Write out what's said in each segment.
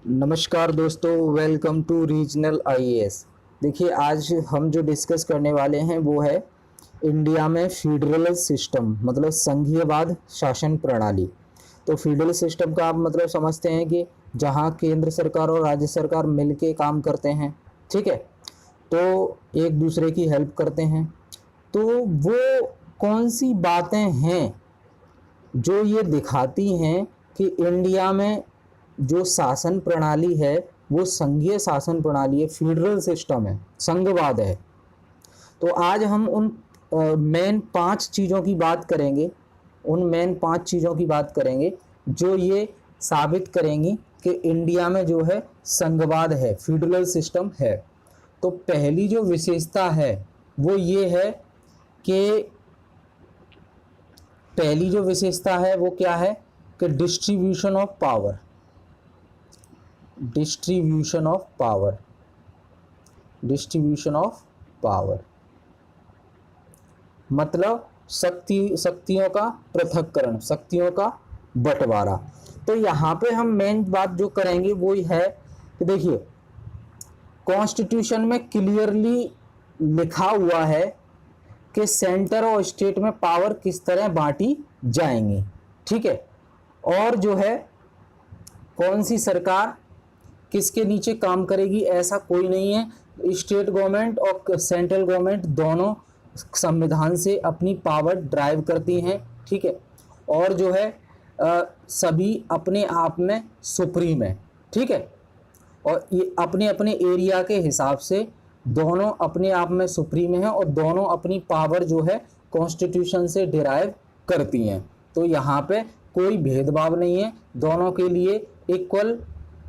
नमस्कार दोस्तों, welcome to regional IAS. देखिए, आज हम जो डिस्कस करने वाले हैं वो है इंडिया में फेडरल सिस्टम, मतलब संघीयवाद शासन प्रणाली। तो फेडरल सिस्टम का आप मतलब समझते हैं कि जहां केंद्र सरकार और राज्य सरकार मिलके काम करते हैं, ठीक है, तो एक दूसरे की हेल्प करते हैं। तो वो कौन सी बातें हैं जो ये दिखाती हैं कि इंडिया में जो शासन प्रणाली है वो संघीय शासन प्रणाली है, फेडरल सिस्टम है, संघवाद है। तो आज हम उन मेन 5 चीज़ों की बात करेंगे, उन मेन 5 चीज़ों की बात करेंगे जो ये साबित करेंगी कि इंडिया में जो है संघवाद है, फेडरल सिस्टम है। तो पहली जो विशेषता है वो ये है कि पहली जो विशेषता है वो क्या है कि distribution of power, distribution of power, distribution of power मतलब शक्तियों का पृथक्करण, शक्तियों का बंटवारा। तो यहाँ पे हम मेन बात जो करेंगे वो है कि देखिए, कॉन्स्टिट्यूशन में क्लियरली लिखा हुआ है कि सेंटर और स्टेट में पावर किस तरह बांटी जाएंगी, ठीक है। और जो है कौन सी सरकार किसके नीचे काम करेगी ऐसा कोई नहीं है। स्टेट गवर्नमेंट और सेंट्रल गवर्नमेंट दोनों संविधान से अपनी पावर ड्राइव करती हैं, ठीक है। और जो है सभी अपने आप में सुप्रीम है, ठीक है। और ये अपने अपने एरिया के हिसाब से दोनों अपने आप में सुप्रीम हैं और दोनों अपनी पावर जो है कॉन्स्टिट्यूशन से डिराइव करती हैं। तो यहाँ पे कोई भेदभाव नहीं है, दोनों के लिए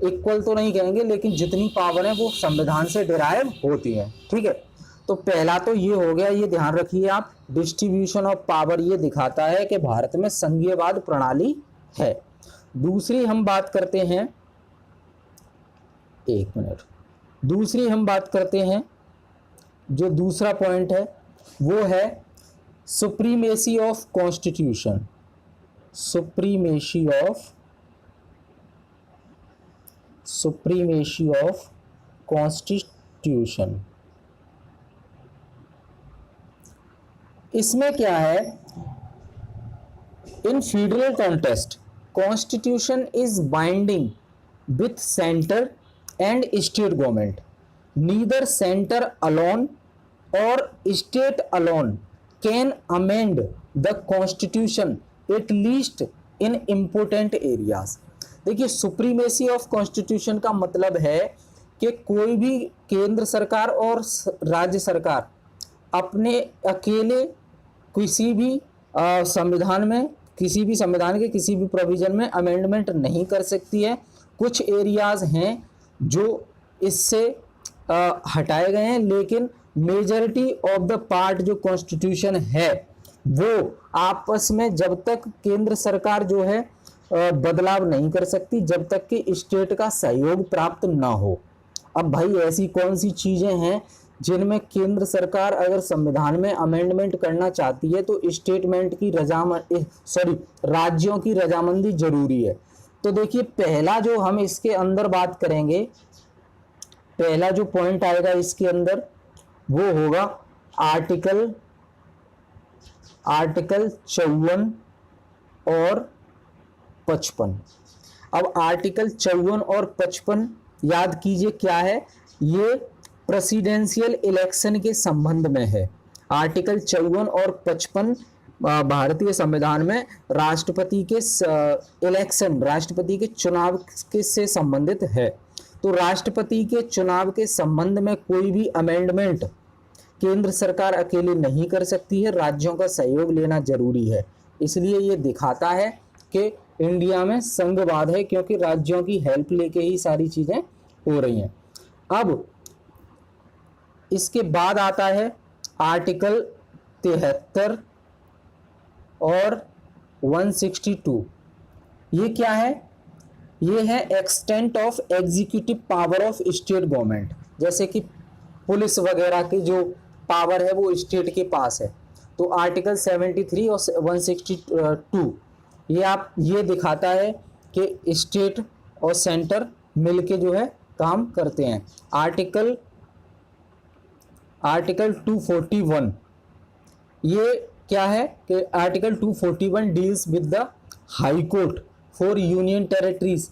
इक्वल तो नहीं कहेंगे, लेकिन जितनी पावर है वो संविधान से डिराइव होती है, ठीक है। तो पहला तो ये हो गया, ये ध्यान रखिए आप, डिस्ट्रीब्यूशन ऑफ पावर ये दिखाता है कि भारत में संघीयवाद प्रणाली है। दूसरी हम बात करते हैं, एक मिनट, दूसरी हम बात करते हैं, जो दूसरा पॉइंट है वो है supremacy of constitution, supremacy of constitution. इसमें क्या है, इन federal contest constitution is binding with centre and state government. Neither center alone or state alone can amend the constitution, at least in important areas. देखिए, supremacy of constitution का मतलब है कि कोई भी केंद्र सरकार और राज्य सरकार अपने अकेले किसी भी संविधान में, किसी भी संविधान के किसी भी प्रोविजन में अमेंडमेंट नहीं कर सकती है। कुछ एरियाज हैं जो इससे हटाए गए हैं, लेकिन मेजॉरिटी ऑफ द पार्ट जो कॉन्स्टिट्यूशन है वो आपस में जब तक केंद्र सरकार जो है बदलाव नहीं कर सकती, जब तक कि स्टेट का सहयोग प्राप्त ना हो। अब भाई, ऐसी कौन सी चीजें हैं जिनमें केंद्र सरकार अगर संविधान में अमेंडमेंट करना चाहती है तो स्टेटमेंट की राज्यों की रजामंदी जरूरी है। तो देखिए, पहला जो हम इसके अंदर बात करेंगे, पहला जो पॉइंट आएगा इसके अंदर वो होगा आर्टिकल 54 और 55। अब आर्टिकल 54 और 55 याद कीजिए क्या है, ये प्रेसिडेंशियल इलेक्शन के संबंध में है। आर्टिकल 54 और 55 भारतीय संविधान में राष्ट्रपति के इलेक्शन, राष्ट्रपति के चुनाव के से संबंधित है। तो राष्ट्रपति के चुनाव के संबंध में कोई भी अमेंडमेंट केंद्र सरकार अकेले नहीं कर सकती है, राज्यों का सहयोग लेना जरूरी है। इसलिए ये दिखाता है कि इंडिया में संघवाद है, क्योंकि राज्यों की हेल्प लेके ही सारी चीजें हो रही हैं। अब इसके बाद आता है आर्टिकल 73 और 162। ये क्या है, ये है extent of executive power of state government. जैसे कि पुलिस वगैरह की जो पावर है वो स्टेट के पास है। तो आर्टिकल 73 और 162 ये दिखाता है कि स्टेट और सेंटर मिलके जो है काम करते हैं। आर्टिकल 241 ये क्या है कि article 241 deals with the high court for union territories.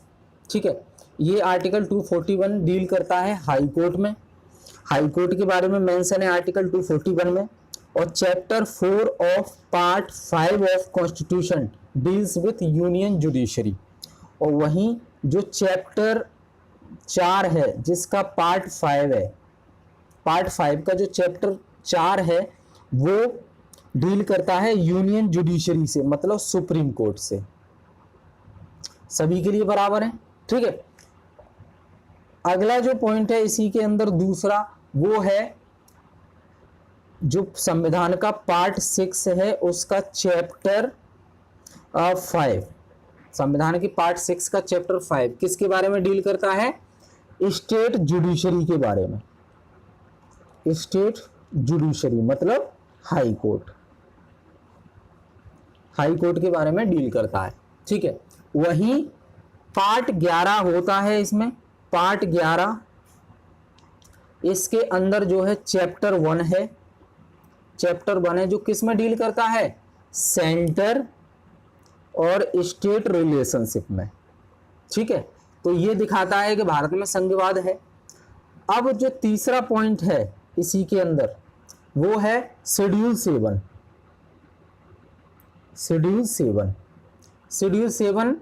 ठीक है, ये आर्टिकल 241 डील करता है हाई कोर्ट में, हाई कोर्ट के बारे में मेंशन है आर्टिकल 241 में। और chapter 4 of part 5 of constitution deals with union judiciary. और वहीं जो चैप्टर 4 है जिसका पार्ट 5 है, पार्ट 5 का जो चैप्टर 4 है वो डील करता है यूनियन जुडिशरी से, मतलब सुप्रीम कोर्ट से। सभी के लिए बराबर है, ठीक है। अगला जो पॉइंट है इसी के अंदर दूसरा, वो है जो संविधान का पार्ट 6 है उसका चैप्टर 5। संविधान की पार्ट 6 का चैप्टर 5 किसके बारे में डील करता है? स्टेट जुडिशरी के बारे में। स्टेट जुडिशरी मतलब हाई कोर्ट, हाई कोर्ट के बारे में डील करता है, ठीक है। वहीं पार्ट 11 होता है इसमें, पार्ट 11 इसके अंदर जो है चैप्टर 1 है, चैप्टर 1 है जो किस में डील करता है? सेंटर और स्टेट रिलेशनशिप में, ठीक है। तो ये दिखाता है कि भारत में संघवाद है। अब जो तीसरा पॉइंट है इसी के अंदर वो है schedule 7। Schedule 7, schedule 7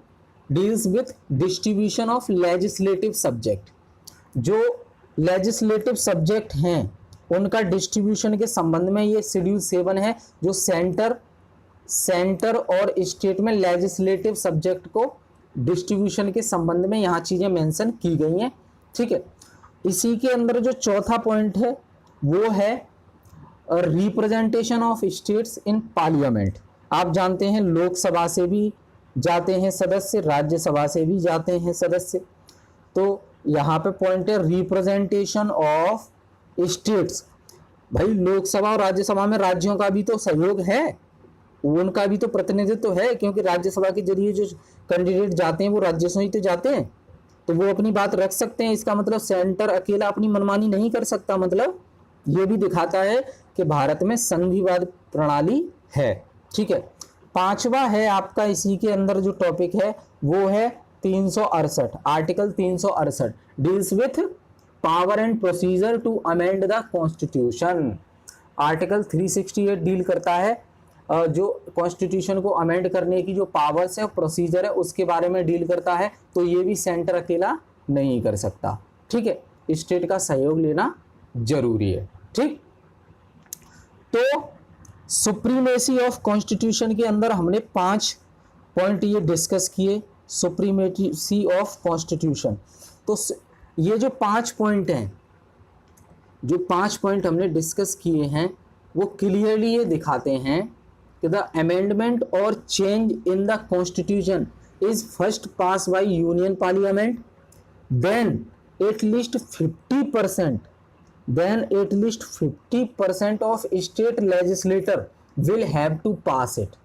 deals with distribution of legislative subject. जो लेजिस्लेटिव सब्जेक्ट हैं उनका डिस्ट्रीब्यूशन के संबंध में ये शेड्यूल 7 है, जो सेंटर और स्टेट में लेजिस्लेटिव सब्जेक्ट को डिस्ट्रीब्यूशन के संबंध में यहाँ चीजें मेंशन की गई हैं, ठीक है। इसी के अंदर जो चौथा पॉइंट है वो है representation of states in parliament. आप जानते हैं लोकसभा से भी जाते हैं सदस्य, राज्यसभा से भी जाते हैं सदस्य। तो यहाँ पे पॉइंट है रिप्रेजेंटेशन ऑफ स्टेट्स। भाई लोकसभा और राज्यसभा में राज्यों का भी तो सहयोग है, उनका भी तो प्रतिनिधित्व है, क्योंकि राज्यसभा के जरिए जो कैंडिडेट जाते हैं वो राज्यों से ही तो जाते हैं, तो वो अपनी बात रख सकते हैं। इसका मतलब सेंटर अकेला अपनी मनमानी नहीं कर सकता। मतलब ये भी दिखाता है कि भारत में संघीवाद प्रणाली है, ठीक है। पांचवा है आपका इसी के अंदर जो टॉपिक है वो है 368, article 368 deals with power and procedure to amend the constitution. Article 368 deal करता है जो कॉन्स्टिट्यूशन को अमेंड करने की जो पावर्स है, प्रोसीजर है, उसके बारे में डील करता है। तो ये भी सेंटर अकेला नहीं कर सकता, ठीक है, स्टेट का सहयोग लेना जरूरी है, ठीक। तो सुप्रीमेसी ऑफ कॉन्स्टिट्यूशन के अंदर हमने 5 पॉइंट ये डिस्कस किए, सुप्रीमेसी ऑफ कॉन्स्टिट्यूशन। तो ये जो 5 पॉइंट हैं, जो 5 पॉइंट हमने डिस्कस किए हैं वो क्लियरली ये दिखाते हैं कि द अमेंडमेंट और change in the constitution is first pass by union parliament, then at least 50% of state legislator will have to pass it,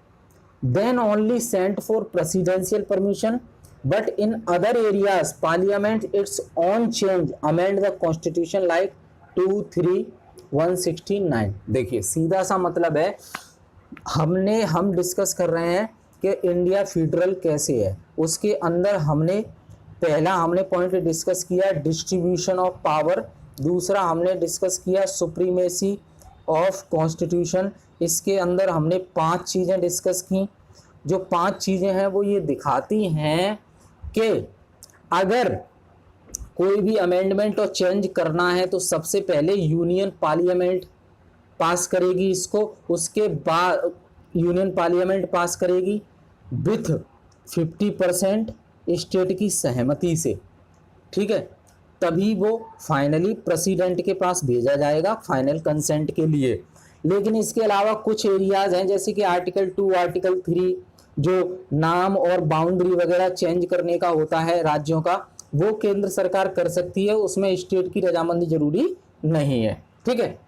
then only sent for presidential permission, but in other areas parliament its own change amend the constitution like 2, 3, 169। देखिए सीधा सा मतलब है, हम discuss कर रहे हैं कि इंडिया फेडरल कैसे है। उसके अंदर हमने पॉइंट डिस्कस किया डिस्ट्रीब्यूशन ऑफ पावर, दूसरा हमने डिस्कस किया सुप्रीमेसी ऑफ कॉन्स्टिट्यूशन। इसके अंदर हमने 5 चीज़ें डिस्कस की। जो 5 चीज़ें हैं वो ये दिखाती हैं कि अगर कोई भी अमेंडमेंट और चेंज करना है तो सबसे पहले यूनियन पार्लियामेंट पास करेगी इसको, उसके बाद यूनियन पार्लियामेंट पास करेगी विथ 50% स्टेट की सहमति से, ठीक है, तभी वो फाइनली प्रेसिडेंट के पास भेजा जाएगा फाइनल कंसेंट के लिए। लेकिन इसके अलावा कुछ एरियाज हैं जैसे कि आर्टिकल 2, आर्टिकल 3 जो नाम और बाउंड्री वगैरह चेंज करने का होता है राज्यों का, वो केंद्र सरकार कर सकती है, उसमें स्टेट की रजामंदी जरूरी नहीं है, ठीक है।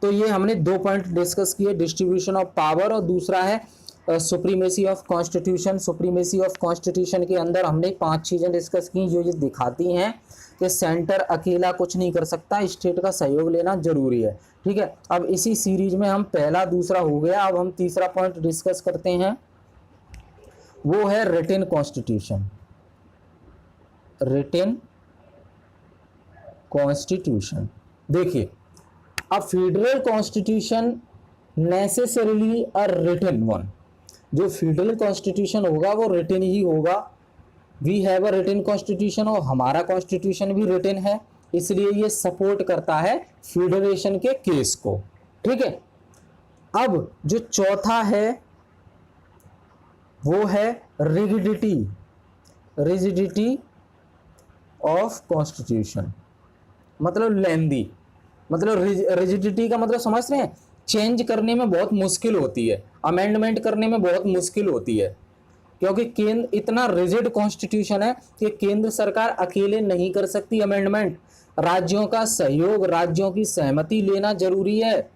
तो ये हमने 2 पॉइंट डिस्कस किए, डिस्ट्रीब्यूशन ऑफ पावर और दूसरा है supremacy of constitution. Supremacy of constitution के अंदर हमने 5 चीजें डिस्कस की जो ये दिखाती हैं कि सेंटर अकेला कुछ नहीं कर सकता, स्टेट का सहयोग लेना जरूरी है। ठीक है, अब इसी सीरीज में हम पहला दूसरा हो गया, अब हम तीसरा पॉइंट डिस्कस करते हैं, वो है रिटन कॉन्स्टिट्यूशन। रिटन कॉन्स्टिट्यूशन, देखिए अब federal constitution necessarily a written one, जो फेडरल कॉन्स्टिट्यूशन होगा वो रिटन ही होगा। We have a written constitution, और हमारा कॉन्स्टिट्यूशन भी रिटन है, इसलिए ये सपोर्ट करता है फेडरेशन के केस को। ठीक है, अब जो चौथा है वो है रिजिडिटी, रिजिडिटी ऑफ कॉन्स्टिट्यूशन, मतलब लेंदी, मतलब रिजिडिटी का मतलब समझ रहे हैं, चेंज करने में बहुत मुश्किल होती है, अमेंडमेंट करने में बहुत मुश्किल होती है, क्योंकि केंद्र इतना रिजिड कॉन्स्टिट्यूशन है कि केंद्र सरकार अकेले नहीं कर सकती अमेंडमेंट, राज्यों का सहयोग, राज्यों की सहमति लेना जरूरी है।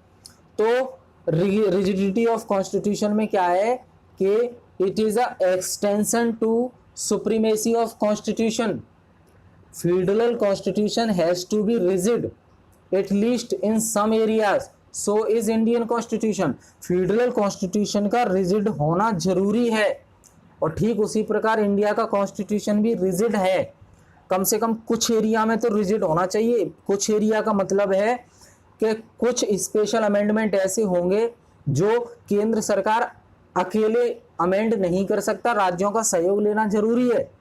तो रिजिडिटी ऑफ कॉन्स्टिट्यूशन में क्या है कि it is a extension to supremacy of constitution. Federal constitution has to be rigid at least in some areas, so is Indian constitution. Federal constitution का रिजिड होना जरूरी है, और ठीक उसी प्रकार इंडिया का कॉन्स्टिट्यूशन भी रिजिड है, कम से कम कुछ एरिया में तो रिजिड होना चाहिए। कुछ एरिया का मतलब है कि कुछ स्पेशल अमेंडमेंट ऐसे होंगे जो केंद्र सरकार अकेले अमेंड नहीं कर सकता, राज्यों का सहयोग लेना जरूरी है,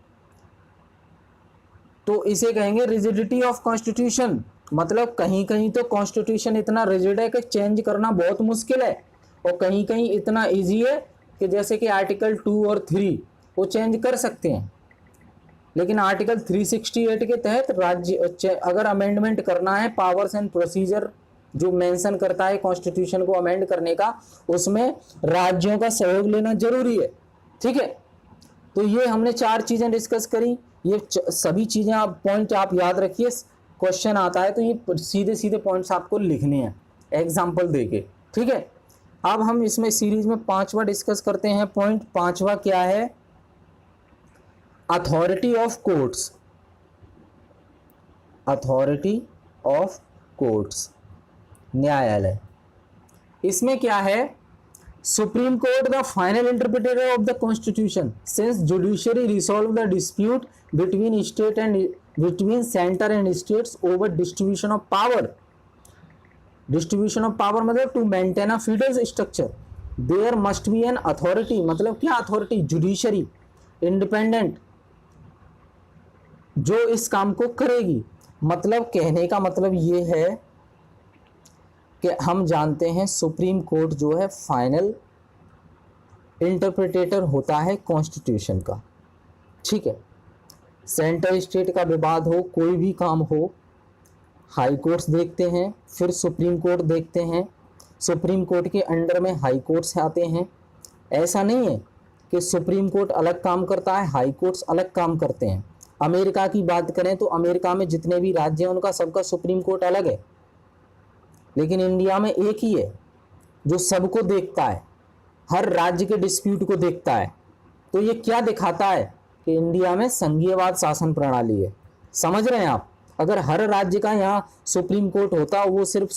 तो इसे कहेंगे रिजिडिटी ऑफ कॉन्स्टिट्यूशन। मतलब कहीं कहीं तो कॉन्स्टिट्यूशन इतना रिजिड है कि चेंज करना बहुत मुश्किल है, और कहीं कहीं इतना इजी है कि जैसे कि आर्टिकल 2 और 3 वो चेंज कर सकते हैं। लेकिन आर्टिकल 368 के तहत राज्य अगर अमेंडमेंट करना है, पावर्स एंड प्रोसीजर जो मेंशन करता है कॉन्स्टिट्यूशन को अमेंड करने का, उसमें राज्यों का सहयोग लेना जरूरी है। ठीक है, तो ये हमने 4 चीजें डिस्कस करी, ये सभी चीजें आप पॉइंट आप याद रखिए, क्वेश्चन आता है तो ये सीधे सीधे पॉइंट्स आपको लिखने हैं एग्जाम्पल देके। ठीक है, अब हम इसमें सीरीज में 5वां डिस्कस करते हैं। पॉइंट 5वां क्या है? Authority of courts. Authority of courts, न्यायालय। इसमें क्या है? Supreme Court the final interpreter of the constitution since judiciary resolve the dispute between state and between centre and states over distribution of power. Distribution of power मतलब to maintain a federal structure there must be an authority. मतलब क्या authority? Judiciary independent, जो इस काम को करेगी। मतलब कहने का मतलब ये है कि हम जानते हैं सुप्रीम कोर्ट जो है फाइनल इंटरप्रेटेटर होता है कॉन्स्टिट्यूशन का। ठीक है, सेंटर स्टेट का विवाद हो, कोई भी काम हो, हाई कोर्ट्स देखते हैं, फिर सुप्रीम कोर्ट देखते हैं, सुप्रीम कोर्ट के अंडर में हाई कोर्ट्स आते हैं। ऐसा नहीं है कि सुप्रीम कोर्ट अलग काम करता है, हाई कोर्ट्स अलग काम करते हैं। अमेरिका की बात करें तो अमेरिका में जितने भी राज्य हैं उनका सबका सुप्रीम कोर्ट अलग है, लेकिन इंडिया में एक ही है जो सबको देखता है, हर राज्य के डिस्प्यूट को देखता है। तो ये क्या दिखाता है कि इंडिया में संघीयवाद शासन प्रणाली है। समझ रहे हैं आप? अगर हर राज्य का यहाँ सुप्रीम कोर्ट होता, वो सिर्फ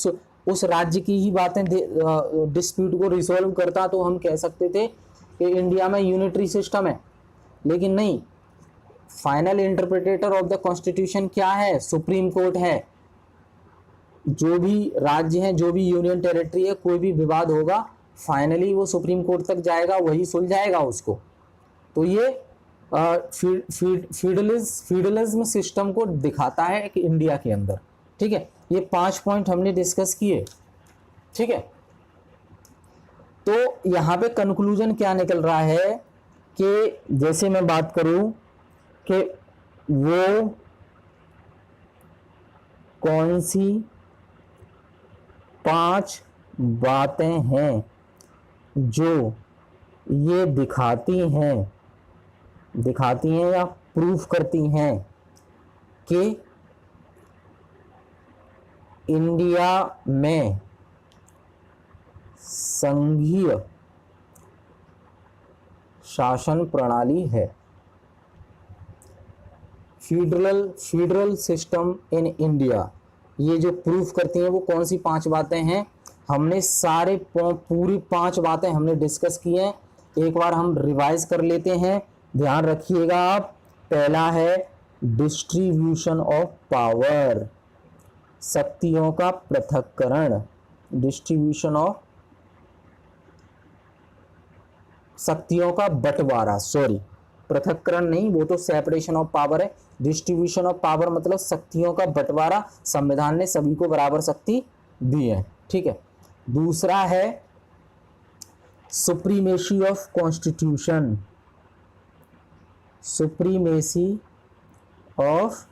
उस राज्य की ही बातें डिस्प्यूट को रिसॉल्व करता, तो हम कह सकते थे कि इंडिया में यूनिटरी सिस्टम है। लेकिन नहीं, फाइनल इंटरप्रेटेटर ऑफ द कॉन्स्टिट्यूशन क्या है? सुप्रीम कोर्ट है। जो भी राज्य हैं, जो भी यूनियन टेरिटरी है, कोई भी विवाद होगा फाइनली वो सुप्रीम कोर्ट तक जाएगा, वही सुलझाएगा उसको। तो ये फीडरलिज्म सिस्टम को दिखाता है कि इंडिया के अंदर। ठीक है, ये 5 पॉइंट हमने डिस्कस किए। ठीक है, तो यहाँ पे कंक्लूजन क्या निकल रहा है कि जैसे मैं बात करूं कि वो कौन सी 5 बातें हैं जो ये दिखाती हैं या प्रूफ करती हैं कि इंडिया में संघीय शासन प्रणाली है। फेडरल सिस्टम इन इंडिया, ये जो प्रूफ करती हैं वो कौन सी 5 बातें हैं? हमने सारे पूरी 5 बातें हमने डिस्कस की हैं। एक बार हम रिवाइज कर लेते हैं, ध्यान रखिएगा आप। पहला है डिस्ट्रीब्यूशन ऑफ पावर, शक्तियों का पृथक्करण, डिस्ट्रीब्यूशन ऑफ शक्तियों का बंटवारा, सॉरी पृथक्करण नहीं, वो तो सेपरेशन ऑफ पावर है। डिस्ट्रीब्यूशन ऑफ पावर मतलब शक्तियों का बंटवारा, संविधान ने सभी को बराबर शक्ति दी है, ठीक है। दूसरा है supremacy of constitution, supremacy of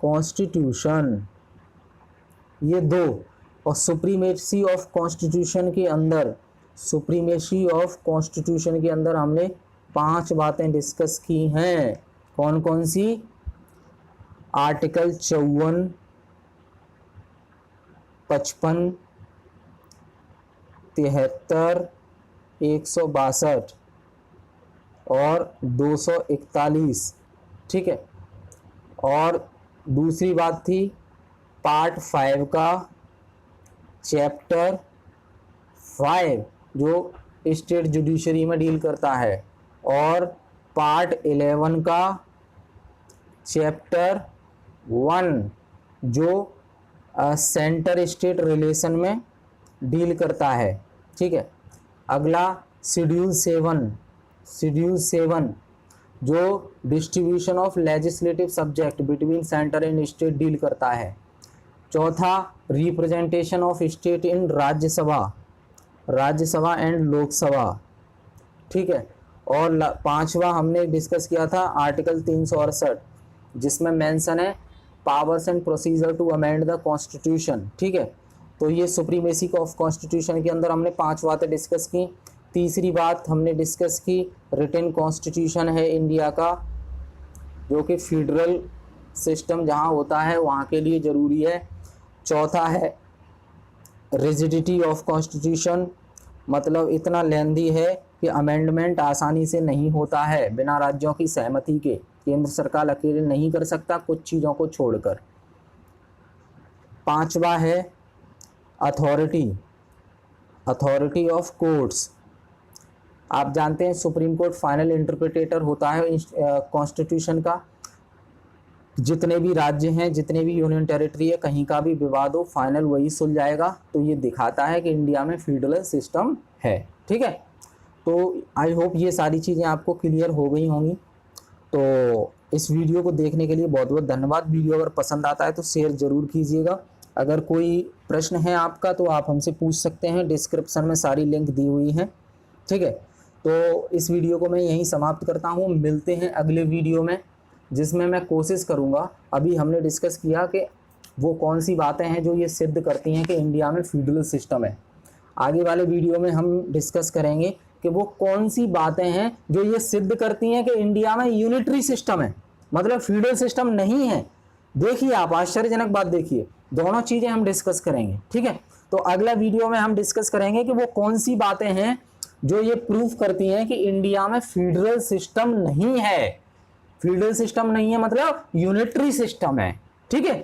constitution, ये 2। और सुप्रीमेसी ऑफ कॉन्स्टिट्यूशन के अंदर, सुप्रीमेसी ऑफ कॉन्स्टिट्यूशन के अंदर हमने 5 बातें डिस्कस की हैं। कौन कौन सी? आर्टिकल 54, 55, 73, 162 और 241, ठीक है। और दूसरी बात थी पार्ट 5 का चैप्टर 5 जो स्टेट जुडिशरी में डील करता है, और पार्ट 11 का चैप्टर 1 जो सेंटर स्टेट रिलेशन में डील करता है, ठीक है। अगला शेड्यूल 7 जो distribution of legislative subject between centre and state deal करता है। चौथा representation of state in Rajya Sabha and Lok Sabha, ठीक है। और 5वां हमने डिस्कस किया था आर्टिकल 368 जिसमें मेंशन है powers and procedure to amend the constitution, ठीक है। तो ये सुप्रीमेसी ऑफ कॉन्स्टिट्यूशन के अंदर हमने 5 बातें डिस्कस की। तीसरी बात हमने डिस्कस की रिटन कॉन्स्टिट्यूशन है इंडिया का, जो कि फेडरल सिस्टम जहाँ होता है वहाँ के लिए ज़रूरी है। चौथा है रिजिडिटी ऑफ कॉन्स्टिट्यूशन, मतलब इतना लेंदी है कि अमेंडमेंट आसानी से नहीं होता है बिना राज्यों की सहमति के, केंद्र सरकार अकेले नहीं कर सकता कुछ चीज़ों को छोड़कर। 5वां है अथॉरिटी ऑफ कोर्ट्स। आप जानते हैं सुप्रीम कोर्ट फाइनल इंटरप्रिटेटर होता है कॉन्स्टिट्यूशन का। जितने भी राज्य हैं, जितने भी यूनियन टेरिटरी है, कहीं का भी विवाद हो फाइनल वही सुलझाएगा। तो ये दिखाता है कि इंडिया में फेडरल सिस्टम है, ठीक है। तो आई होप ये सारी चीज़ें आपको क्लियर हो गई होंगी। तो इस वीडियो को देखने के लिए बहुत बहुत धन्यवाद। वीडियो अगर पसंद आता है तो शेयर ज़रूर कीजिएगा। अगर कोई प्रश्न है आपका तो आप हमसे पूछ सकते हैं, डिस्क्रिप्शन में सारी लिंक दी हुई हैं, ठीक है। तो इस वीडियो को मैं यहीं समाप्त करता हूँ। मिलते हैं अगले वीडियो में जिसमें मैं कोशिश करूँगा, अभी हमने डिस्कस किया कि वो कौन सी बातें हैं जो ये सिद्ध करती हैं कि इंडिया में फेडरल सिस्टम है। आगे वाले वीडियो में हम डिस्कस करेंगे कि वो कौन सी बातें हैं जो ये सिद्ध करती हैं कि इंडिया में यूनिटरी सिस्टम है, मतलब फेडरल सिस्टम नहीं है। देखिए आप आश्चर्यजनक बात देखिए, दोनों चीज़ें हम डिस्कस करेंगे, ठीक है। तो अगला वीडियो में हम डिस्कस करेंगे कि वो कौन सी बातें हैं जो ये प्रूफ करती हैं कि इंडिया में फेडरल सिस्टम नहीं है। फेडरल सिस्टम नहीं है मतलब यूनिटरी सिस्टम है, ठीक है।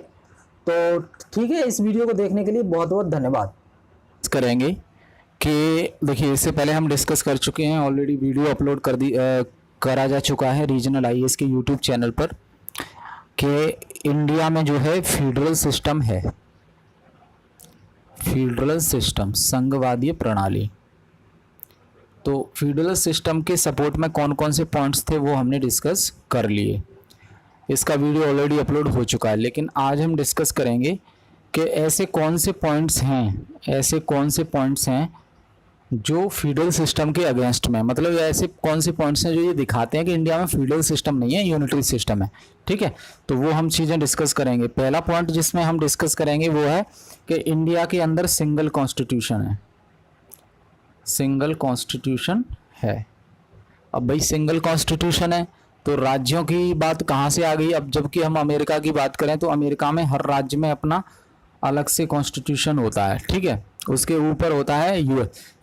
तो ठीक है, इस वीडियो को देखने के लिए बहुत बहुत धन्यवाद। करेंगे कि देखिए इससे पहले हम डिस्कस कर चुके हैं, ऑलरेडी वीडियो अपलोड करा जा चुका है रीजनल आईएएस के यूट्यूब चैनल पर, कि इंडिया में जो है फेडरल सिस्टम है, फेडरल सिस्टम संघवादी प्रणाली। तो फेडरल सिस्टम के सपोर्ट में कौन कौन से पॉइंट्स थे वो हमने डिस्कस कर लिए। इसका वीडियो ऑलरेडी अपलोड हो चुका है, लेकिन आज हम डिस्कस करेंगे कि ऐसे कौन से पॉइंट्स हैं जो फेडरल सिस्टम के अगेंस्ट में, मतलब ऐसे कौन से पॉइंट्स हैं जो ये दिखाते हैं कि इंडिया में फेडरल सिस्टम नहीं है, यूनिटरी सिस्टम है, ठीक है। तो वो हम चीज़ें डिस्कस करेंगे। पहला पॉइंट जिसमें हम डिस्कस करेंगे वो है कि इंडिया के अंदर सिंगल कॉन्स्टिट्यूशन है, सिंगल कॉन्स्टिट्यूशन है। अब भाई सिंगल कॉन्स्टिट्यूशन है तो राज्यों की बात कहाँ से आ गई? अब जबकि हम अमेरिका की बात करें तो अमेरिका में हर राज्य में अपना अलग से कॉन्स्टिट्यूशन होता है, ठीक है। उसके ऊपर होता है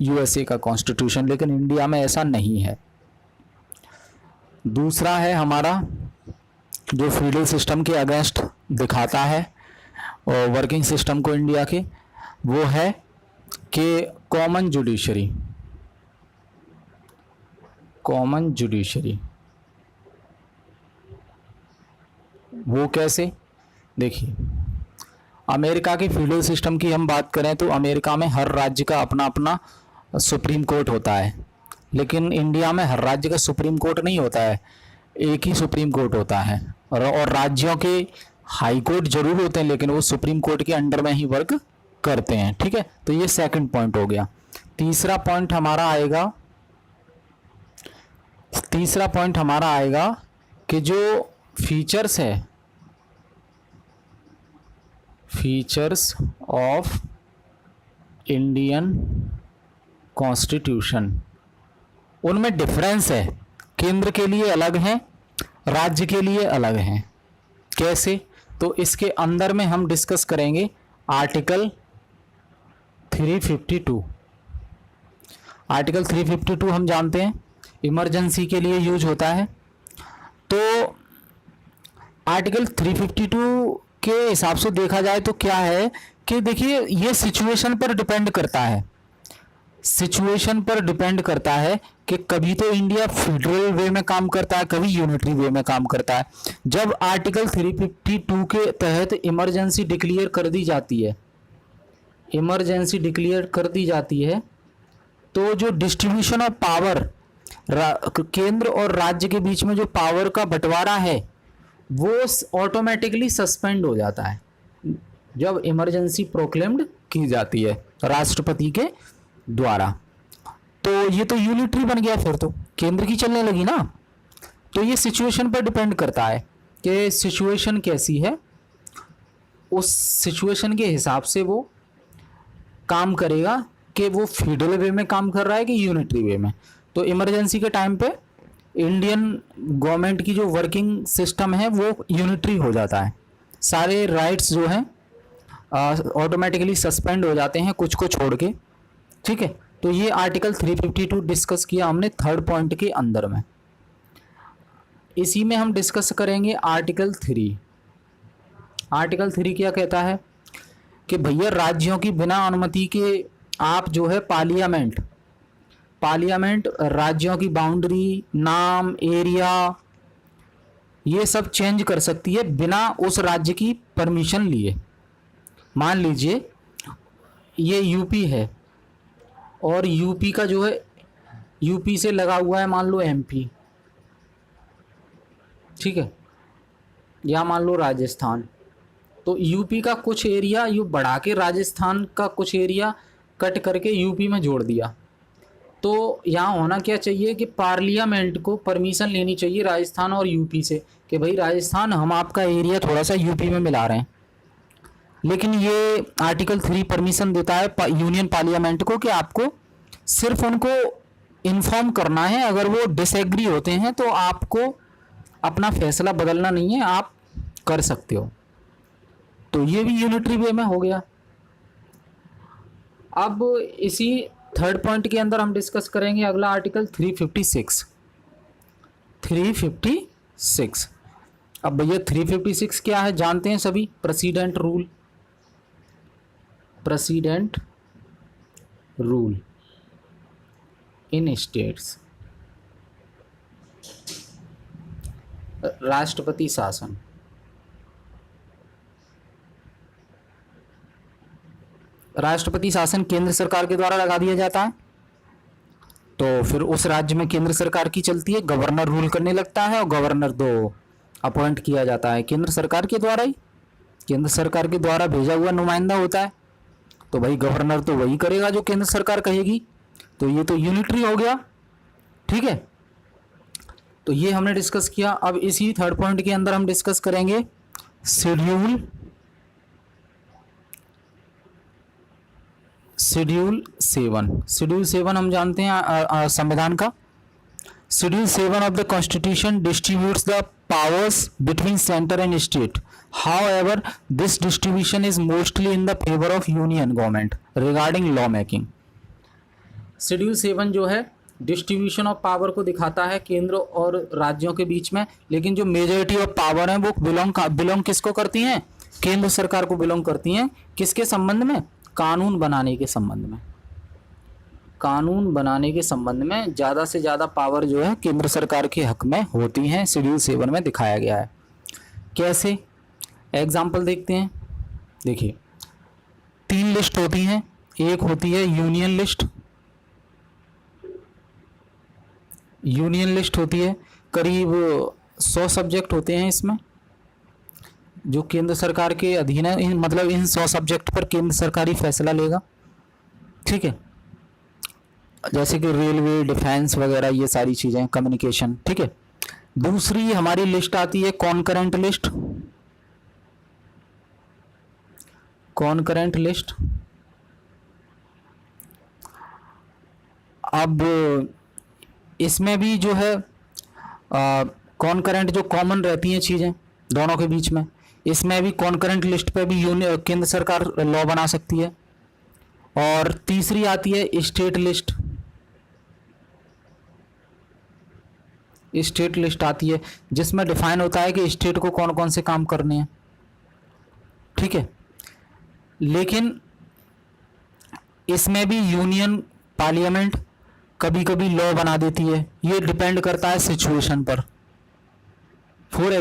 यूएसए का कॉन्स्टिट्यूशन, लेकिन इंडिया में ऐसा नहीं है। दूसरा है हमारा जो फ्यूडल सिस्टम के अगेंस्ट दिखाता है और वर्किंग सिस्टम को इंडिया के, वो है कि कॉमन जुडिशरी। कॉमन जुडिशरी वो कैसे? देखिए, अमेरिका के फ्यूडल सिस्टम की हम बात करें तो अमेरिका में हर राज्य का अपना अपना सुप्रीम कोर्ट होता है, लेकिन इंडिया में हर राज्य का सुप्रीम कोर्ट नहीं होता है, एक ही सुप्रीम कोर्ट होता है। और राज्यों के हाई कोर्ट जरूर होते हैं, लेकिन वो सुप्रीम कोर्ट के अंडर में ही वर्क करते हैं। ठीक है, तो ये सेकंड पॉइंट हो गया। तीसरा पॉइंट हमारा आएगा कि जो फीचर्स है, फीचर्स ऑफ इंडियन कॉन्स्टिट्यूशन, उनमें डिफरेंस है, केंद्र के लिए अलग है, राज्य के लिए अलग है। कैसे? तो इसके अंदर में हम डिस्कस करेंगे आर्टिकल 352। आर्टिकल 352 हम जानते हैं इमरजेंसी के लिए यूज होता है। तो आर्टिकल 352 के हिसाब से देखा जाए तो क्या है कि देखिए, ये सिचुएशन पर डिपेंड करता है। सिचुएशन पर डिपेंड करता है कि कभी तो इंडिया फेडरल वे में काम करता है, कभी यूनिटरी वे में काम करता है। जब आर्टिकल 352 के तहत इमरजेंसी डिक्लेयर कर दी जाती है, इमरजेंसी डिक्लेयर कर दी जाती है, तो जो डिस्ट्रीब्यूशन ऑफ पावर, केंद्र और राज्य के बीच में जो पावर का बंटवारा है, वो ऑटोमेटिकली सस्पेंड हो जाता है जब इमरजेंसी प्रोक्लेम्ड की जाती है राष्ट्रपति के द्वारा। तो ये तो यूनिटरी बन गया, फिर तो केंद्र की चलने लगी ना। तो ये सिचुएशन पर डिपेंड करता है कि सिचुएशन कैसी है, उस सिचुएशन के हिसाब से वो काम करेगा कि वो फेडरल वे में काम कर रहा है कि यूनिटरी वे में। तो इमरजेंसी के टाइम पे इंडियन गवर्नमेंट की जो वर्किंग सिस्टम है वो यूनिटरी हो जाता है, सारे राइट्स जो हैं ऑटोमेटिकली सस्पेंड हो जाते हैं, कुछ को छोड़ के। ठीक है, तो ये आर्टिकल 352 डिस्कस किया हमने थर्ड पॉइंट के अंदर में। इसी में हम डिस्कस करेंगे आर्टिकल 3। आर्टिकल 3 क्या कहता है कि भैया राज्यों की बिना अनुमति के आप जो है पार्लियामेंट राज्यों की बाउंड्री, नाम, एरिया, ये सब चेंज कर सकती है बिना उस राज्य की परमिशन लिए। मान लीजिए ये यूपी है और यूपी का जो है, यूपी से लगा हुआ है मान लो एमपी, ठीक है, या मान लो राजस्थान। तो यूपी का कुछ एरिया यूँ बढ़ा के राजस्थान का कुछ एरिया कट करके यूपी में जोड़ दिया। तो यहाँ होना क्या चाहिए कि पार्लियामेंट को परमिशन लेनी चाहिए राजस्थान और यूपी से कि भाई राजस्थान, हम आपका एरिया थोड़ा सा यूपी में मिला रहे हैं। लेकिन ये आर्टिकल 3 परमिशन देता है यूनियन पार्लियामेंट को कि आपको सिर्फ उनको इन्फॉर्म करना है, अगर वो डिसएग्री होते हैं तो आपको अपना फैसला बदलना नहीं है, आप कर सकते हो। तो ये भी यूनिटरी वे में हो गया। अब इसी थर्ड पॉइंट के अंदर हम डिस्कस करेंगे अगला आर्टिकल 356। अब भैया 356 क्या है जानते हैं सभी? प्रेसिडेंट रूल इन स्टेट्स, राष्ट्रपति शासन। राष्ट्रपति शासन केंद्र सरकार के द्वारा लगा दिया जाता है, तो फिर उस राज्य में केंद्र सरकार की चलती है, गवर्नर रूल करने लगता है और गवर्नर 2 अपॉइंट किया जाता है केंद्र सरकार के द्वारा ही, केंद्र सरकार के द्वारा भेजा हुआ नुमाइंदा होता है। तो भाई गवर्नर तो वही करेगा जो केंद्र सरकार कहेगी। तो ये तो यूनिटरी हो गया। ठीक है, तो ये हमने डिस्कस किया। अब इसी थर्ड पॉइंट के अंदर हम डिस्कस करेंगे शेड्यूल 7 हम जानते हैं संविधान का। Schedule 7 of the constitution distributes the powers between centre and state. However, this distribution is mostly in the favor of union government regarding law making. Schedule 7 जो है डिस्ट्रीब्यूशन ऑफ पावर को दिखाता है केंद्र और राज्यों के बीच में, लेकिन जो मेजॉरिटी ऑफ पावर है वो बिलोंग किसको करती हैं? केंद्र सरकार को बिलोंग करती हैं। किसके संबंध में? कानून बनाने के संबंध में। कानून बनाने के संबंध में ज़्यादा से ज़्यादा पावर जो है केंद्र सरकार के हक में होती हैं, शेड्यूल 7 में दिखाया गया है। कैसे? एग्जाम्पल देखते हैं। देखिए 3 लिस्ट होती हैं। एक होती है यूनियन लिस्ट। यूनियन लिस्ट होती है, करीब 100 सब्जेक्ट होते हैं इसमें जो केंद्र सरकार के अधीन है। मतलब इन 100 सब्जेक्ट पर केंद्र सरकार ही फैसला लेगा, ठीक है। जैसे कि रेलवे, डिफेंस वगैरह ये सारी चीज़ें, कम्युनिकेशन, ठीक है। दूसरी हमारी लिस्ट आती है कॉनकरेंट लिस्ट। कॉनकरेंट लिस्ट, अब इसमें भी जो है कॉनकरेंट जो कॉमन रहती हैं चीज़ें दोनों के बीच में, इसमें भी कॉनकरेंट लिस्ट पे भी केंद्र सरकार लॉ बना सकती है। और तीसरी आती है स्टेट लिस्ट। स्टेट लिस्ट आती है जिसमें डिफाइन होता है कि स्टेट को कौन कौन से काम करने हैं, ठीक है। लेकिन इसमें भी यूनियन पार्लियामेंट कभी कभी लॉ बना देती है, ये डिपेंड करता है सिचुएशन पर। फॉर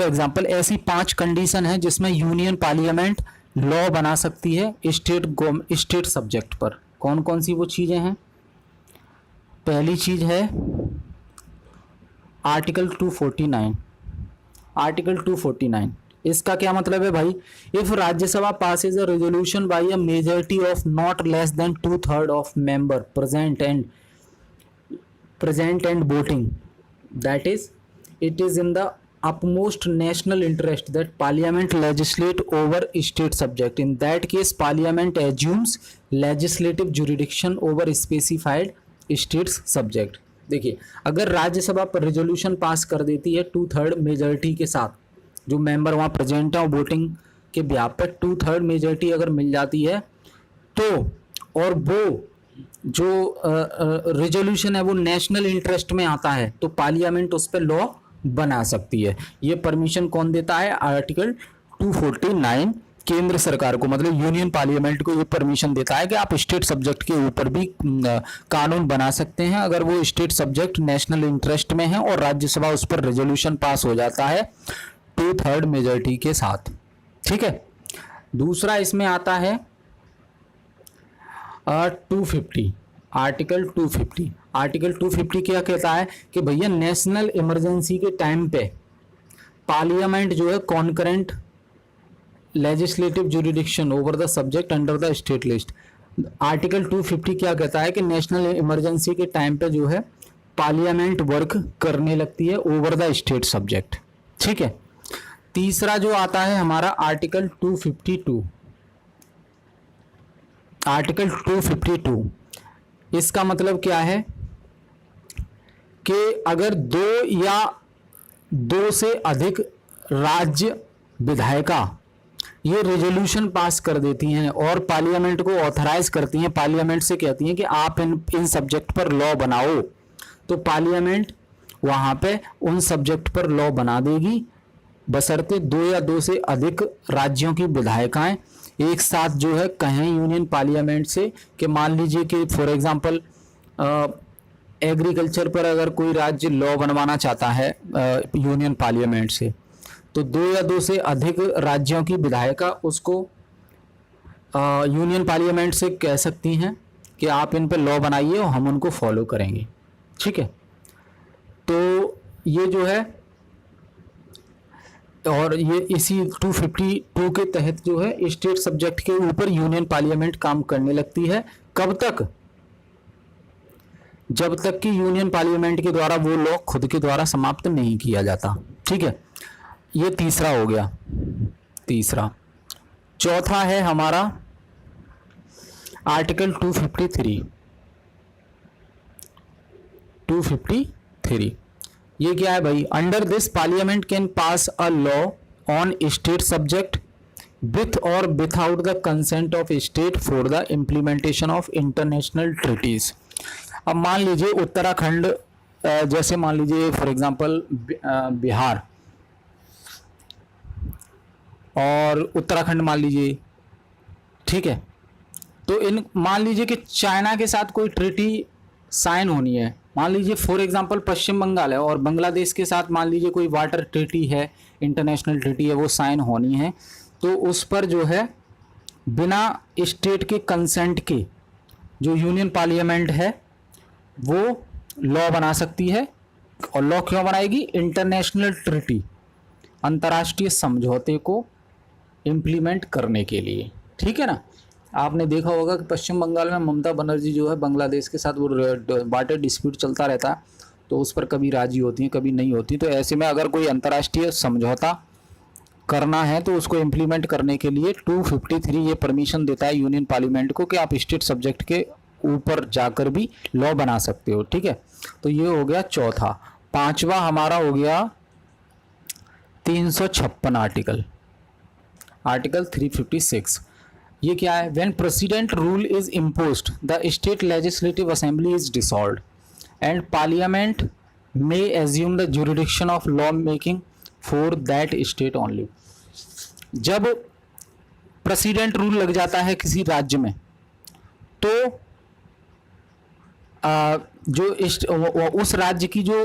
एग्जाम्पल ऐसी 5 कंडीशन है जिसमें यूनियन पार्लियामेंट लॉ बना सकती है स्टेट सब्जेक्ट पर। कौन कौन सी वो चीज़ें हैं? पहली चीज़ है आर्टिकल 249। आर्टिकल 249 इसका क्या मतलब है भाई? If Rajya Sabha passes a resolution by a majority of not less than 2/3 of member present and voting, that is it is in the upmost national interest that parliament legislate over state subject. In that case parliament assumes legislative jurisdiction over specified states subject. देखिए अगर राज्यसभा पर resolution pass कर देती है 2/3 majority के साथ, जो member वहाँ प्रेजेंट है और वोटिंग के ब्याह पर 2/3 मेजॉरिटी अगर मिल जाती है तो, और वो जो रेजोल्यूशन है वो नेशनल इंटरेस्ट में आता है, तो पार्लियामेंट उस पर लॉ बना सकती है। ये परमिशन कौन देता है? आर्टिकल 249 केंद्र सरकार को, मतलब यूनियन पार्लियामेंट को ये परमिशन देता है कि आप स्टेट सब्जेक्ट के ऊपर भी कानून बना सकते हैं अगर वो स्टेट सब्जेक्ट नेशनल इंटरेस्ट में है और राज्यसभा उस पर रेजोल्यूशन पास हो जाता है 2/3 मेजॉरिटी के साथ, ठीक है। दूसरा इसमें आता है 250, आर्टिकल 250। आर्टिकल 250 क्या कहता है कि भैया नेशनल इमरजेंसी के टाइम पे पार्लियामेंट जो है concurrent legislative jurisdiction over the subject under the state list. Article 250 क्या कहता है कि नेशनल इमरजेंसी के टाइम पे जो है पार्लियामेंट वर्क करने लगती है ओवर द स्टेट सब्जेक्ट, ठीक है। तीसरा जो आता है हमारा आर्टिकल 252। आर्टिकल 252 इसका मतलब क्या है कि अगर 2 से अधिक राज्य विधायिका ये रेजोल्यूशन पास कर देती हैं और पार्लियामेंट को ऑथराइज करती हैं, पार्लियामेंट से कहती हैं कि आप इन सब्जेक्ट पर लॉ बनाओ, तो पार्लियामेंट वहाँ पे उन सब्जेक्ट पर लॉ बना देगी, बशर्ते 2 या 2 से अधिक राज्यों की विधायिकाएं एक साथ जो है कहें यूनियन पार्लियामेंट से कि मान लीजिए कि फॉर एग्जांपल एग्रीकल्चर पर अगर कोई राज्य लॉ बनवाना चाहता है यूनियन पार्लियामेंट से, तो 2 या 2 से अधिक राज्यों की विधायिका उसको यूनियन पार्लियामेंट से कह सकती हैं कि आप इन पर लॉ बनाइए और हम उनको फॉलो करेंगे, ठीक है। तो ये जो है, और ये इसी 252 के तहत जो है स्टेट सब्जेक्ट के ऊपर यूनियन पार्लियामेंट काम करने लगती है। कब तक? जब तक कि यूनियन पार्लियामेंट के द्वारा वो लॉ खुद के द्वारा समाप्त नहीं किया जाता, ठीक है। ये तीसरा हो गया, तीसरा। चौथा है हमारा आर्टिकल 253। ये क्या है भाई? Under this parliament can pass a law on state subject with और without the consent of state for the implementation of international treaties. अब मान लीजिए उत्तराखंड, जैसे मान लीजिए फॉर एग्जांपल बिहार और उत्तराखंड मान लीजिए, ठीक है। तो इन मान लीजिए कि चाइना के साथ कोई ट्रीटी साइन होनी है, मान लीजिए फॉर एग्जांपल पश्चिम बंगाल है और बांग्लादेश के साथ मान लीजिए कोई वाटर ट्रीटी है, इंटरनेशनल ट्रीटी है, वो साइन होनी है, तो उस पर जो है बिना स्टेट के कंसेंट के जो यूनियन पार्लियामेंट है वो लॉ बना सकती है। और लॉ क्यों बनाएगी? इंटरनेशनल ट्रीटी, अंतर्राष्ट्रीय समझौते को इम्प्लीमेंट करने के लिए, ठीक है ना। आपने देखा होगा कि पश्चिम बंगाल में ममता बनर्जी जो है बांग्लादेश के साथ वो वाटर डिस्प्यूट चलता रहता है, तो उस पर कभी राजी होती हैं कभी नहीं होती। तो ऐसे में अगर कोई अंतर्राष्ट्रीय समझौता करना है तो उसको इम्प्लीमेंट करने के लिए 253 ये परमिशन देता है यूनियन पार्लियामेंट को कि आप स्टेट सब्जेक्ट के ऊपर जाकर भी लॉ बना सकते हो, ठीक है। तो ये हो गया चौथा। पांचवा हमारा हो गया 356 आर्टिकल 356। ये क्या है? When president rule is imposed the state legislative assembly is dissolved and parliament may assume the jurisdiction of law making for that state only. जब प्रेसिडेंट रूल लग जाता है किसी राज्य में तो उस राज्य की जो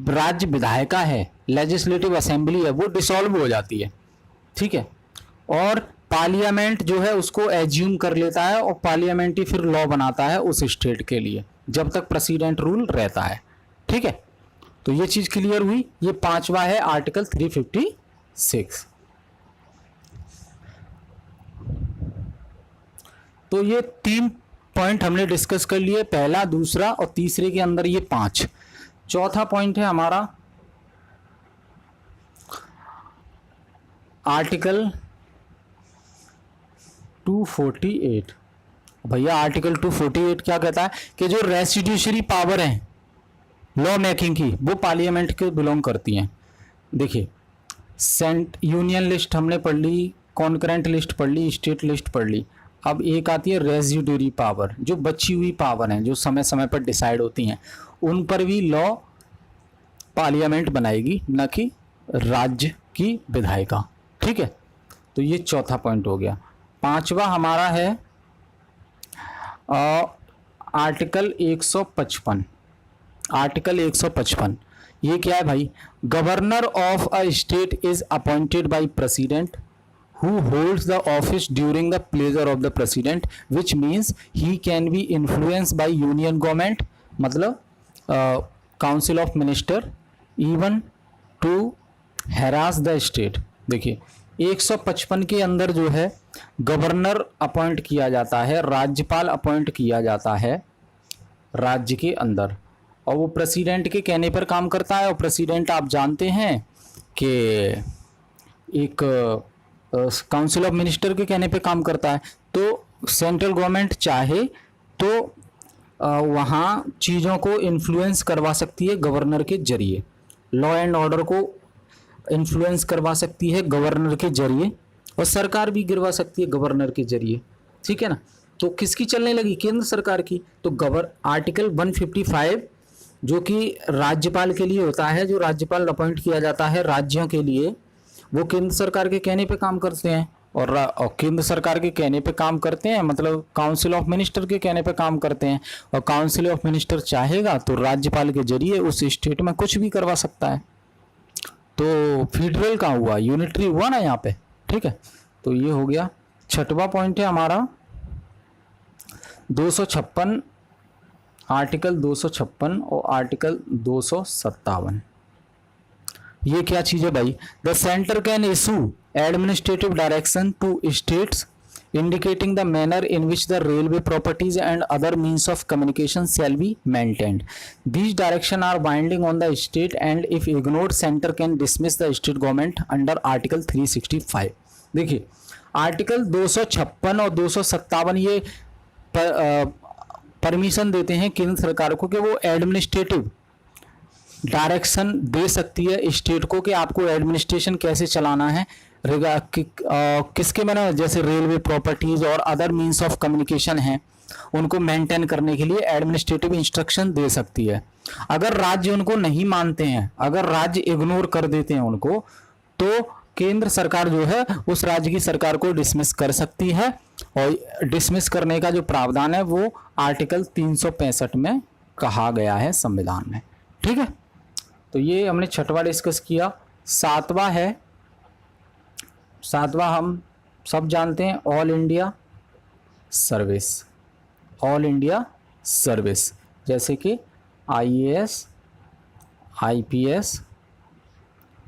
राज्य विधायिका है, लेजिस्लेटिव असेंबली है, वो डिसॉल्व हो जाती है, ठीक है। और पार्लियामेंट जो है उसको एज्यूम कर लेता है और पार्लियामेंट ही फिर लॉ बनाता है उस स्टेट के लिए जब तक प्रेसिडेंट रूल रहता है, ठीक है। तो ये चीज क्लियर हुई। ये पांचवा है आर्टिकल 356। तो ये 3 पॉइंट हमने डिस्कस कर लिए, पहला, दूसरा और तीसरे के अंदर ये 5। चौथा पॉइंट है हमारा आर्टिकल 248। भैया आर्टिकल 248 क्या कहता है कि जो रेसिड्यूशरी पावर है लॉ मेकिंग की वो पार्लियामेंट के बिलोंग करती हैं। देखिए यूनियन लिस्ट हमने पढ़ ली, कॉन्करेंट लिस्ट पढ़ ली, स्टेट लिस्ट पढ़ ली। अब एक आती है रेसिड्यूरी पावर, जो बची हुई पावर हैं जो समय समय पर डिसाइड होती हैं, उन पर भी लॉ पार्लियामेंट बनाएगी, न कि राज्य की विधायिका, ठीक है। तो ये चौथा पॉइंट हो गया। पांचवा हमारा है आर्टिकल 155। आर्टिकल 155 ये क्या है भाई? Governor of a state is appointed by president who holds the office during the pleasure of the president, which means he can be influenced by union government, मतलब council of minister, even to harass the state। देखिए 155 के अंदर जो है governor appoint किया जाता है, राज्यपाल अपॉइंट किया जाता है राज्य के अंदर, और वो प्रेसिडेंट के कहने पर काम करता है। और प्रेसिडेंट आप जानते हैं कि एक काउंसिल ऑफ मिनिस्टर के कहने पे काम करता है। तो सेंट्रल गवर्नमेंट चाहे तो वहाँ चीज़ों को इन्फ्लुएंस करवा सकती है गवर्नर के जरिए, लॉ एंड ऑर्डर को इन्फ्लुएंस करवा सकती है गवर्नर के जरिए, और सरकार भी गिरवा सकती है गवर्नर के जरिए, ठीक है ना। तो किसकी चलने लगी? केंद्र सरकार की। तो आर्टिकल 155 जो कि राज्यपाल के लिए होता है, जो राज्यपाल अपॉइंट किया जाता है राज्यों के लिए, वो केंद्र सरकार के कहने पे काम करते हैं। और केंद्र सरकार के कहने पे काम करते हैं मतलब काउंसिल ऑफ मिनिस्टर के कहने पे काम करते हैं, और काउंसिल ऑफ मिनिस्टर चाहेगा तो राज्यपाल के जरिए उस स्टेट में कुछ भी करवा सकता है। तो फेडरल का हुआ, यूनिटरी हुआ ना यहाँ पे, ठीक है। तो ये हो गया। छठवां पॉइंट है हमारा 256, आर्टिकल 256 और आर्टिकल 257। ये क्या चीज है भाई? The centre can issue administrative direction to states indicating the manner in which the railway properties and other means of communication shall be maintained. These directions are binding on the state and if ignored, center can dismiss the state government under article 365। देखिए article 256 और 257 ये permission देते हैं केंद्र सरकार को कि वो एडमिनिस्ट्रेटिव डायरेक्शन दे सकती है स्टेट को कि आपको एडमिनिस्ट्रेशन कैसे चलाना है, किसके मैंने जैसे रेलवे प्रॉपर्टीज और अदर मीन्स ऑफ कम्युनिकेशन हैं उनको मेंटेन करने के लिए एडमिनिस्ट्रेटिव इंस्ट्रक्शन दे सकती है। अगर राज्य उनको नहीं मानते हैं, अगर राज्य इग्नोर कर देते हैं उनको, तो केंद्र सरकार जो है उस राज्य की सरकार को डिसमिस कर सकती है, और डिसमिस करने का जो प्रावधान है वो आर्टिकल 365 में कहा गया है संविधान में। ठीक है, तो ये हमने छठवां डिस्कस किया। सातवां हम सब जानते हैं, all India service. All India service जैसे कि IAS, IPS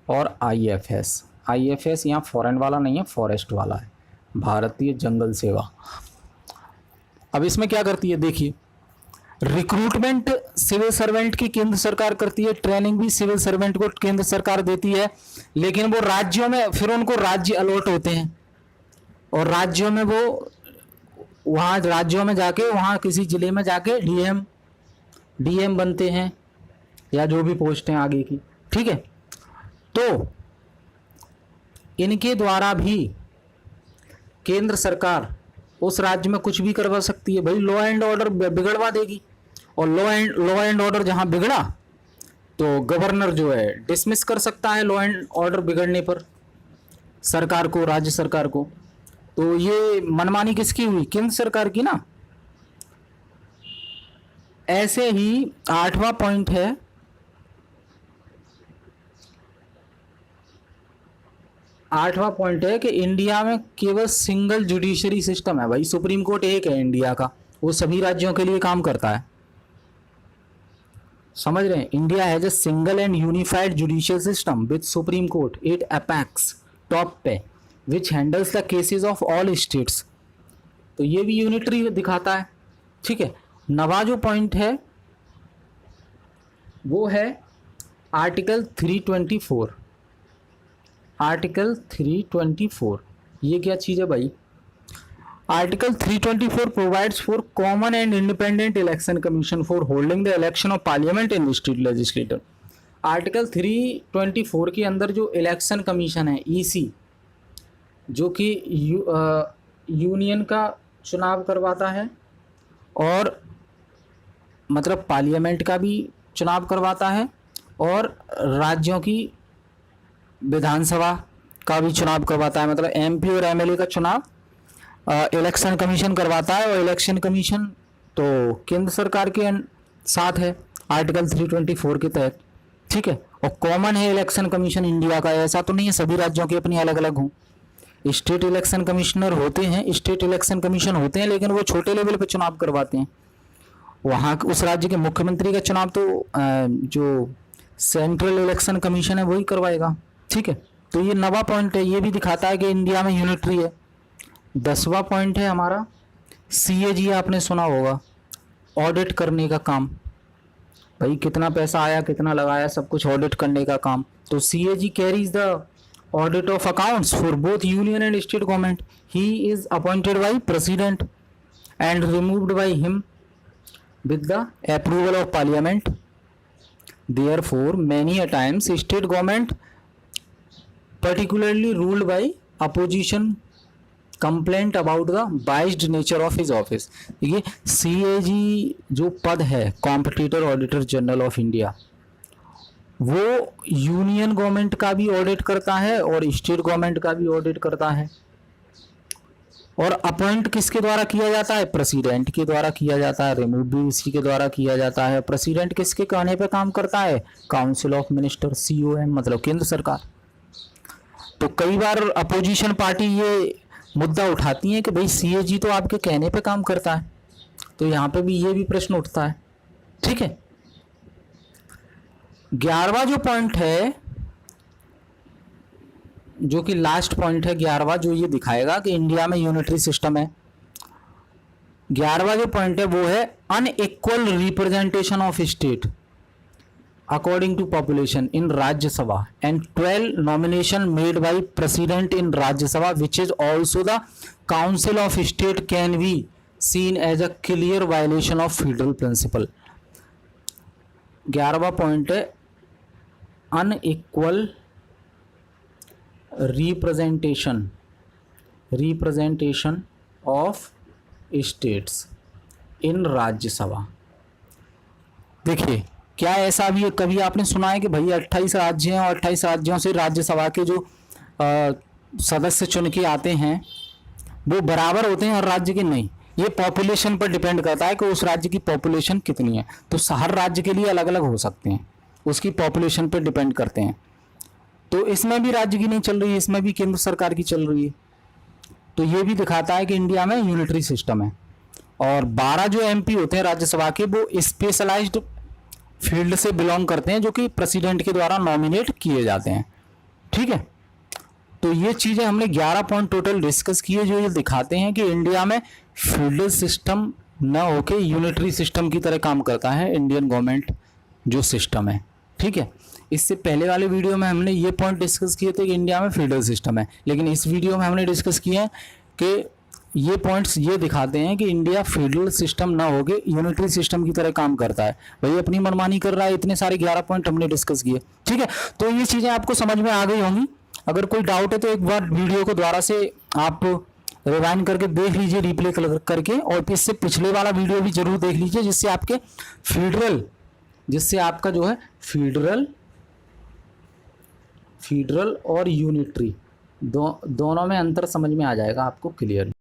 और IFS यहाँ फॉरेन वाला नहीं है, फॉरेस्ट वाला है, भारतीय जंगल सेवा। अब इसमें क्या करती है देखिए, रिक्रूटमेंट सिविल सर्वेंट की केंद्र सरकार करती है, ट्रेनिंग भी सिविल सर्वेंट को केंद्र सरकार देती है, लेकिन वो राज्यों में फिर उनको राज्य अलॉट होते हैं, और राज्यों में वो वहाँ राज्यों में जाके वहाँ किसी जिले में जाके डीएम बनते हैं, या जो भी पोस्ट हैं आगे की। ठीक है, तो इनके द्वारा भी केंद्र सरकार उस राज्य में कुछ भी करवा सकती है। भाई लॉ एंड ऑर्डर बिगड़वा देगी, और लॉ एंड ऑर्डर जहां बिगड़ा तो गवर्नर जो है डिसमिस कर सकता है लॉ एंड ऑर्डर बिगड़ने पर सरकार को, राज्य सरकार को। तो ये मनमानी किसकी हुई? केंद्र सरकार की ना। ऐसे ही 8वां पॉइंट है, कि इंडिया में केवल सिंगल जुडिशरी सिस्टम है। भाई सुप्रीम कोर्ट एक है इंडिया का, वो सभी राज्यों के लिए काम करता है। समझ रहे हैं? India has a single and unified judicial system with Supreme Court it apex top पे which handles the cases of all states. तो ये भी यूनिटरी दिखाता है। ठीक है, 9वां जो पॉइंट है वो है आर्टिकल 324। आर्टिकल 324 ये क्या चीज़ है भाई? Article 324 provides for common and independent election commission for holding the election of parliament and state legislator. Article 324 के अंदर जो इलेक्शन कमीशन है EC, जो कि यूनियन का चुनाव करवाता है और मतलब पार्लियामेंट का भी चुनाव करवाता है, और राज्यों की विधानसभा का भी चुनाव करवाता है। मतलब MP और MLA का चुनाव इलेक्शन कमीशन करवाता है, और इलेक्शन कमीशन तो केंद्र सरकार के साथ है आर्टिकल 324 के तहत। ठीक है, और कॉमन है इलेक्शन कमीशन इंडिया का, ऐसा तो नहीं है सभी राज्यों के अपनी अलग अलग हों। स्टेट इलेक्शन कमिश्नर होते हैं, स्टेट इलेक्शन कमीशन होते हैं, लेकिन वो छोटे लेवल पे चुनाव करवाते हैं। वहाँ उस राज्य के मुख्यमंत्री का चुनाव तो जो सेंट्रल इलेक्शन कमीशन है वही करवाएगा। ठीक है, तो ये 9वां पॉइंट है, ये भी दिखाता है कि इंडिया में यूनिटरी है। 10वां पॉइंट है हमारा CAG, आपने सुना होगा, ऑडिट करने का काम। भाई कितना पैसा आया, कितना लगाया, सब कुछ ऑडिट करने का काम। तो CAG carries the audit of accounts for both union and state government. He is appointed by president and removed by him with the approval of parliament. Therefore many a times state government, particularly ruled by opposition, complaint about the biased nature of his office. देखिए CAG जो पद है, competitor auditor general of India, वो union government का भी audit करता है और स्टेट गवर्नमेंट का भी ऑडिट करता है। और अपॉइंट किसके द्वारा किया जाता है? प्रेसिडेंट के द्वारा किया जाता है। रिमूव भी इसी के द्वारा किया जाता है। प्रेसिडेंट किसके कहने पे काम करता है? काउंसिल ऑफ मिनिस्टर, COM, मतलब केंद्र सरकार। तो कई बार अपोजिशन पार्टी ये मुद्दा उठाती है कि भाई CAG तो आपके कहने पे काम करता है, तो यहाँ पे भी ये भी प्रश्न उठता है। ठीक है, 11वां जो पॉइंट है, जो कि लास्ट पॉइंट है 11वां, जो ये दिखाएगा कि इंडिया में यूनिटरी सिस्टम है। 11वां जो पॉइंट है वो है unequal representation of state according to population in Rajya Sabha and 12 nomination made by president in Rajya Sabha which is also the council of state can be seen as a clear violation of federal principle. 11वां point है unequal representation of states in Rajya Sabha. देखिए, क्या ऐसा भी कभी आपने सुना है कि भाई 28 राज्य हैं और 28 राज्यों से राज्यसभा के जो सदस्य चुन के आते हैं वो बराबर होते हैं हर राज्य के? नहीं, ये पॉपुलेशन पर डिपेंड करता है कि उस राज्य की पॉपुलेशन कितनी है। तो हर राज्य के लिए अलग अलग हो सकते हैं, उसकी पॉपुलेशन पर डिपेंड करते हैं। तो इसमें भी राज्य की नहीं चल रही है, इसमें भी केंद्र सरकार की चल रही है। तो ये भी दिखाता है कि इंडिया में यूनिटरी सिस्टम है। और 12 जो एमपी होते हैं राज्यसभा के वो स्पेशलाइज्ड फील्ड से बिलोंग करते हैं, जो कि प्रेसिडेंट के द्वारा नॉमिनेट किए जाते हैं। ठीक है, तो ये चीज़ें हमने 11 पॉइंट टोटल डिस्कस किए जो ये दिखाते हैं कि इंडिया में फील्ड सिस्टम न होके यूनिटरी सिस्टम की तरह काम करता है इंडियन गवर्नमेंट जो सिस्टम है। ठीक है, इससे पहले वाले वीडियो में हमने ये पॉइंट डिस्कस किए थे कि इंडिया में फीडरल सिस्टम है, लेकिन इस वीडियो में हमने डिस्कस किए हैं कि ये पॉइंट्स ये दिखाते हैं कि इंडिया फेडरल सिस्टम ना होके यूनिटरी सिस्टम की तरह काम करता है। भाई अपनी मनमानी कर रहा है, इतने सारे 11 पॉइंट हमने डिस्कस किए। ठीक है, तो ये चीज़ें आपको समझ में आ गई होंगी। अगर कोई डाउट है तो एक बार वीडियो को दोबारा से आप रिवाइंड करके देख लीजिए, रिप्ले करके, और इससे पिछले वाला वीडियो भी जरूर देख लीजिए, जिससे आपका जो है फीडरल और यूनिटरी दोनों में अंतर समझ में आ जाएगा आपको क्लियरली।